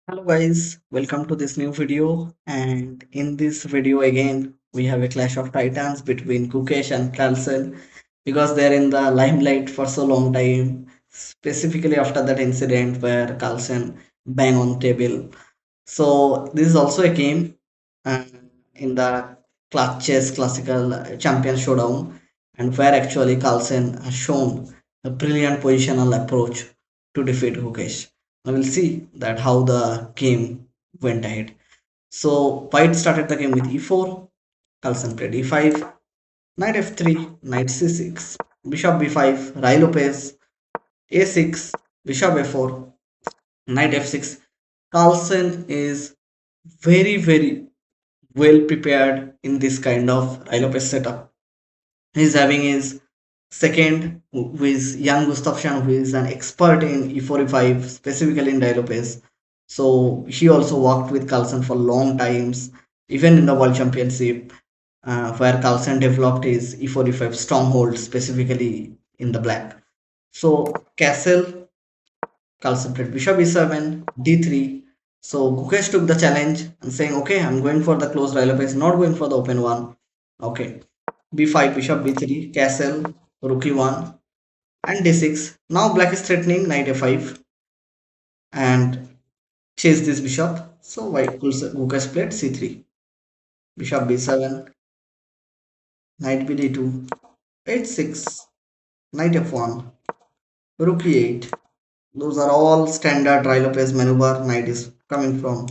Hello guys, welcome to this new video, and in this video again we have a clash of titans between Gukesh and Carlsen because they're in the limelight for so long time, specifically after that incident where Carlsen bang on table. So this is also a game uh, in the Clutch Chess Classical Champions Showdown, and where actually Carlsen has shown a brilliant positional approach to defeat Gukesh. Now we'll see that how the game went ahead. So White started the game with e4, Carlsen played e5, knight f3, knight c6, bishop b5, Rai Lopez, a6, bishop a4, knight f6. Carlsen is very well prepared in this kind of Rai Lopez setup. He's having his second, who is Jan Gustafsson, who is an expert in e4 e5, specifically in Rai Lopez. So he also worked with Carlsen for long times, even in the World Championship, where Carlsen developed his e4 e5 stronghold, specifically in the black. So Castle, Carlsen played bishop e7, d3. So Gukesh took the challenge and saying, okay, I'm going for the closed Rai Lopez, not going for the open one. Okay, b5, bishop b3, castle, rook e1, and d6. Now black is threatening knight a5 and chase this bishop. So white pulls Gukesh played c3, bishop b7, knight b d2, h6, knight f1, rook e8. Those are all standard Rai Lopez maneuver. Knight is coming from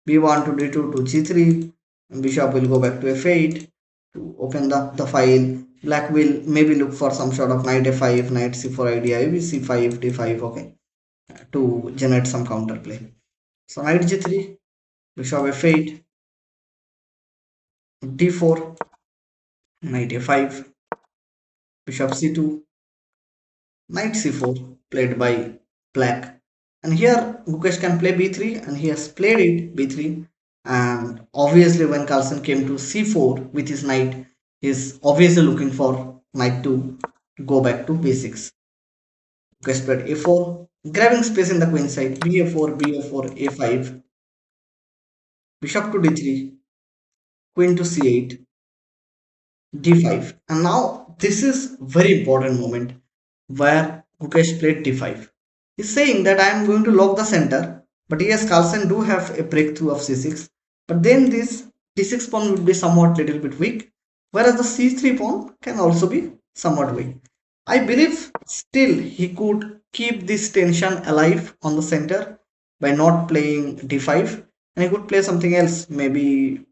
b1 to d2 to g3. Bishop will go back to f8 to open the file. Black will maybe look for some sort of knight f5, knight c4 idea, maybe c5, d5, okay, to generate some counterplay. So knight g3, bishop f8, d4, knight a5, bishop c2, knight c4 played by black. And here Gukesh can play b3 and he has played it b3. And obviously when Carlsen came to c4 with his knight, he's obviously looking for knight to go back to b6. Gukesh played a4, grabbing space in the queen side, ba4, ba4, a5, bishop to d3, queen to c8, d5. And now this is very important moment where Gukesh played d5. He's saying that I am going to lock the center, but yes, Carlsen do have a breakthrough of c6, but then this d6 pawn would be somewhat little bit weak, whereas the c3 pawn can also be somewhat weak. I believe still he could keep this tension alive on the center by not playing d5, and he could play something else. Maybe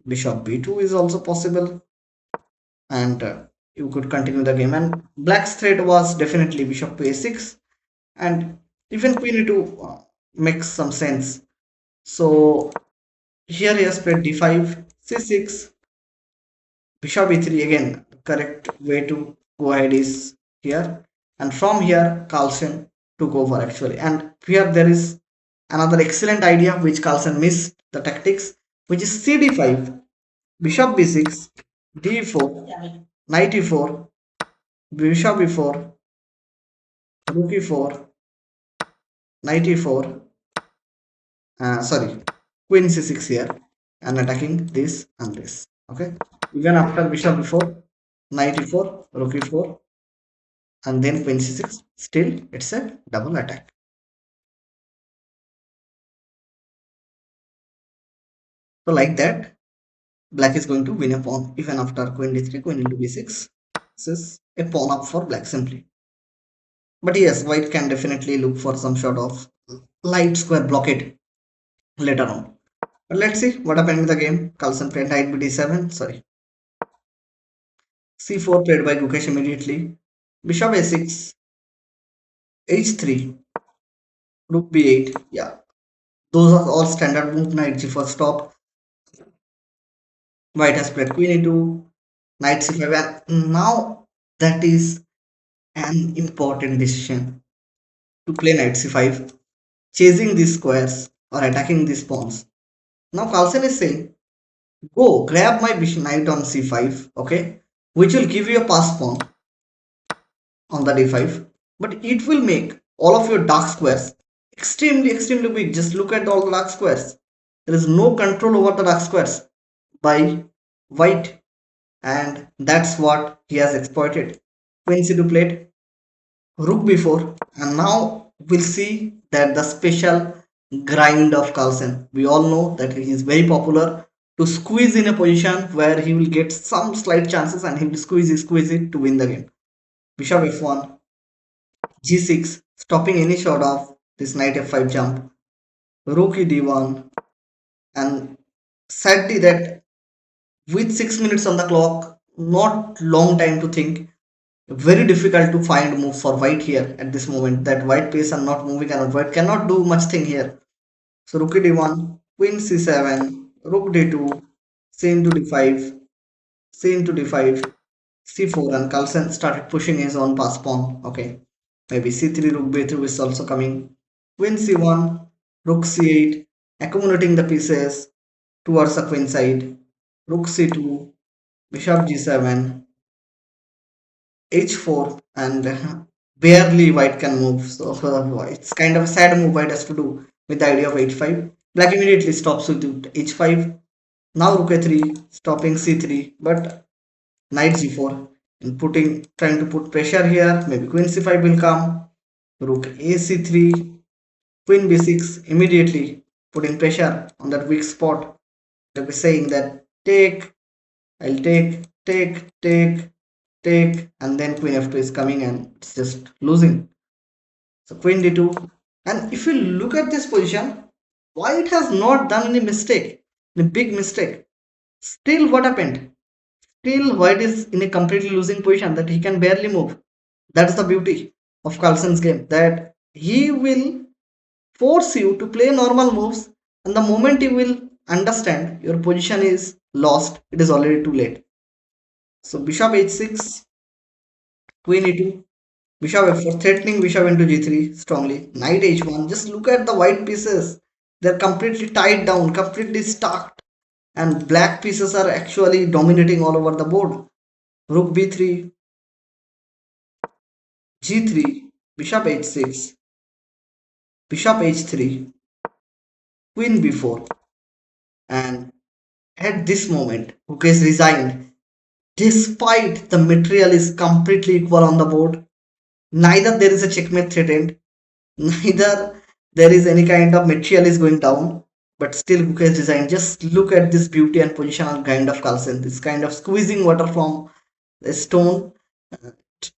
bishop b2 is also possible, and you could continue the game. And black's threat was definitely bishop to a6, and even queen e2 makes some sense. So here he has played d5, c6, bishop e3. Again, correct way to go ahead is here, and from here Carlsen took over actually. And here there is another excellent idea which Carlsen missed the tactics, which is cd5, bishop b6, d4, knight e4, bishop e4, rook e4, knight e4, sorry, queen c6 here, and attacking this and this. Okay, even after bishop e4, knight e4, rook e4, and then queen c6, still it's a double attack. So like that, black is going to win a pawn even after queen d3, queen into b6. This is a pawn up for black simply. But yes, white can definitely look for some sort of light square blockade later on. But let's see what happened in the game. Carlsen played knight b7, sorry, c4 played by Gukesh immediately. Bishop a6, h3, rook b8. Yeah, those are all standard move. Knight g4 stop. White has played queen e2, knight c5, and now that is an important decision to play knight c5, chasing these squares or attacking these pawns. Now Carlsen is saying, go grab my bishop knight on c5, okay, which will give you a pass pawn on the d5, but it will make all of your dark squares extremely big. Just look at all the dark squares. There is no control over the dark squares by white, and that's what he has exploited. Queen c2 played, rook b4, and now we'll see that the special grind of Carlsen. We all know that he is very popular to squeeze in a position where he will get some slight chances and he will squeeze it to win the game. Bishop f1, g6, stopping any shot of this knight f5 jump, rook e d1, and sadly that with 6 minutes on the clock, not long time to think, very difficult to find move for white here at this moment, that white piece are not moving and white cannot do much thing here. So rook d1, queen c7, rook d2, c into d5, c into d5, c4, and Carlsen started pushing his own pass pawn. Okay, maybe c3, rook b3 is also coming. Queen c1, rook c8, accumulating the pieces towards the queen side. Rook c2, bishop g7, h4, and barely white can move. So it's kind of a sad move white has to do with the idea of h5. Black immediately stops with h5. Now rook a3, stopping c3, but knight g4 and trying to put pressure here. Maybe queen c5 will come. Rook a c3, queen b6, immediately putting pressure on that weak spot. They'll be saying that take, I'll take, and then queen f2 is coming and it's just losing. So queen d2, and if you look at this position, white has not done any mistake, any big mistake. Still, what happened? Still, white is in a completely losing position that he can barely move. That's the beauty of Carlsen's game, that he will force you to play normal moves, and the moment you will understand your position is lost, it is already too late. So bishop h6, queen e2, bishop f4, threatening bishop into g3 strongly. Knight h1. Just look at the white pieces. They're completely tied down, completely stacked, and black pieces are actually dominating all over the board. Rook b3, g3, bishop h6, bishop h3, queen b4, and at this moment, Gukesh resigned. Despite the material is completely equal on the board, neither there is a checkmate threatened, neither there is any kind of material is going down, but still Gukesh resigned. Just look at this beauty and positional kind of Carlsen, this kind of squeezing water from a stone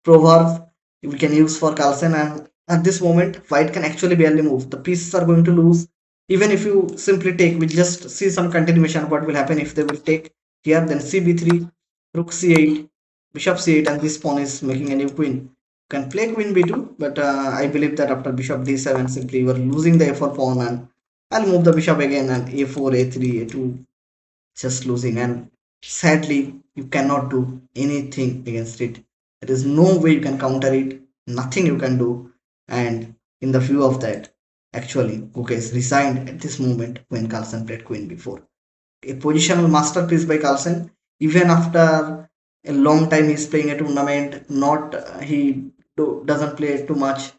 proverb we can use for Carlsen, and at this moment white can actually barely move. The pieces are going to lose. Even if you simply take, we just see some continuation what will happen if they will take here, then cb3, rook c8, bishop c8, and this pawn is making a new queen. You can play queen b2, but I believe that after bishop d7 simply you are losing the a4 pawn, and I'll move the bishop again, and a4, a3, a2, just losing, and sadly you cannot do anything against it. There is no way you can counter it, nothing you can do. And in the view of that, actually Gukesh resigned at this moment when Carlsen played queen before. A positional masterpiece by Carlsen. Even after a long time he's playing a tournament, not doesn't play too much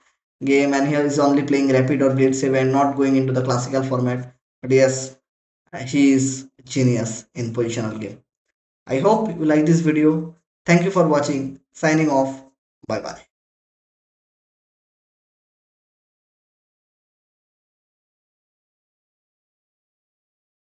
game, and here is only playing rapid or blade 7, not going into the classical format. But yes, he is genius in positional game. I hope you like this video. Thank you for watching. Signing off. Bye bye.